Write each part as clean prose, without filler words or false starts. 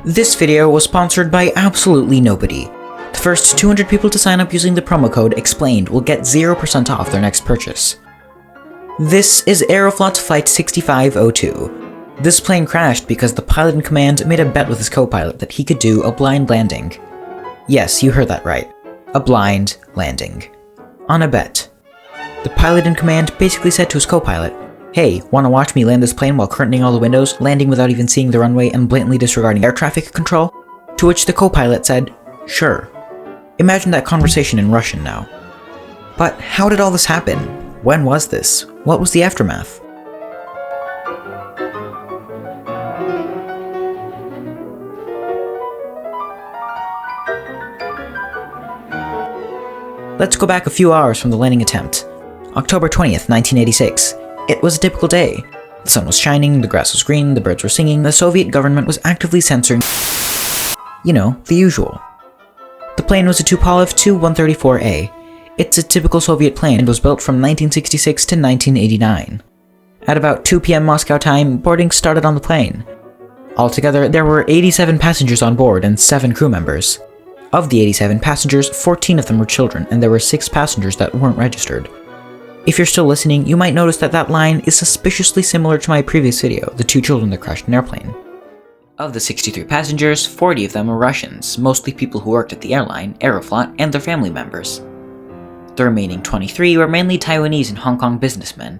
This video was sponsored by absolutely nobody. The first 200 people to sign up using the promo code EXPLAINED will get 0% off their next purchase. This is Aeroflot Flight 6502. This plane crashed because the pilot in command made a bet with his co-pilot that he could do a blind landing. Yes, you heard that right. A blind landing. On a bet. The pilot in command basically said to his co-pilot, "Hey, wanna watch me land this plane while curtaining all the windows, landing without even seeing the runway and blatantly disregarding air traffic control?" To which the co-pilot said, "Sure." Imagine that conversation in Russian now. But how did all this happen? When was this? What was the aftermath? Let's go back a few hours from the landing attempt. October 20th, 1986. It was a typical day. The sun was shining, the grass was green, the birds were singing, the Soviet government was actively censoring, you know, the usual. The plane was a Tupolev Tu-134A. It's a typical Soviet plane and was built from 1966 to 1989. At about 2 p.m. Moscow time, boarding started on the plane. Altogether, there were 87 passengers on board and 7 crew members. Of the 87 passengers, 14 of them were children, and there were 6 passengers that weren't registered. If you're still listening, you might notice that that line is suspiciously similar to my previous video, the 2 children that crashed an airplane. Of the 63 passengers, 40 of them were Russians, mostly people who worked at the airline, Aeroflot, and their family members. The remaining 23 were mainly Taiwanese and Hong Kong businessmen.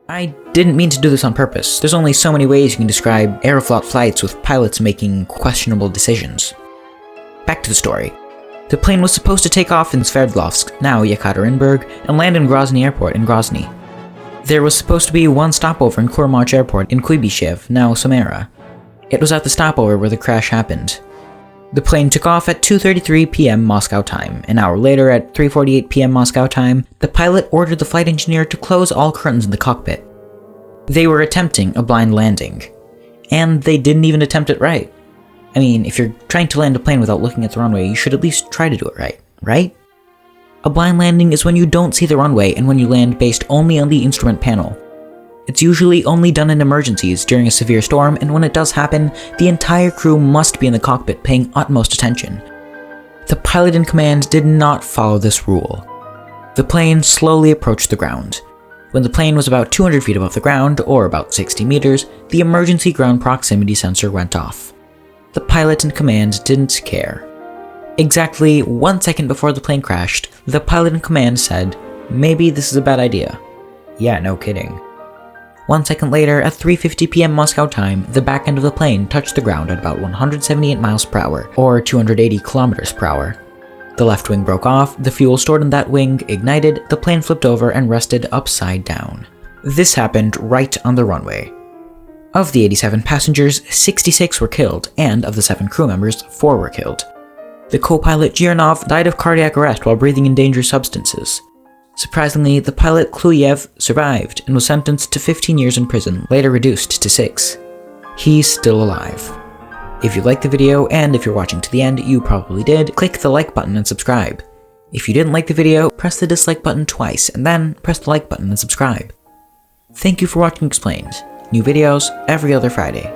I didn't mean to do this on purpose. There's only so many ways you can describe Aeroflot flights with pilots making questionable decisions. Back to the story. The plane was supposed to take off in Sverdlovsk, now Yekaterinburg, and land in Grozny Airport in Grozny. There was supposed to be one stopover in Kurmach Airport in Kuibyshev, now Samara. It was at the stopover where the crash happened. The plane took off at 2:33 p.m. Moscow time. An hour later, at 3:48 p.m. Moscow time, the pilot ordered the flight engineer to close all curtains in the cockpit. They were attempting a blind landing. And they didn't even attempt it right. I mean, if you're trying to land a plane without looking at the runway, you should at least try to do it right? A blind landing is when you don't see the runway and when you land based only on the instrument panel. It's usually only done in emergencies during a severe storm, and when it does happen, the entire crew must be in the cockpit paying utmost attention. The pilot in command did not follow this rule. The plane slowly approached the ground. When the plane was about 200 feet above the ground, or about 60 meters, the emergency ground proximity sensor went off. The pilot in command didn't care. Exactly 1 second before the plane crashed, the pilot in command said, "Maybe this is a bad idea." Yeah, no kidding. 1 second later, at 3:50 p.m. Moscow time, the back end of the plane touched the ground at about 178 miles per hour, or 280 kilometers per hour. The left wing broke off, the fuel stored in that wing ignited, the plane flipped over and rested upside down. This happened right on the runway. Of the 87 passengers, 66 were killed, and of the 7 crew members, 4 were killed. The co-pilot Giernov died of cardiac arrest while breathing in dangerous substances. Surprisingly, the pilot Kluyev survived and was sentenced to 15 years in prison, later reduced to 6. He's still alive. If you liked the video, and if you're watching to the end, you probably did, click the like button and subscribe. If you didn't like the video, press the dislike button twice, and then press the like button and subscribe. Thank you for watching Explained. New videos every other Friday.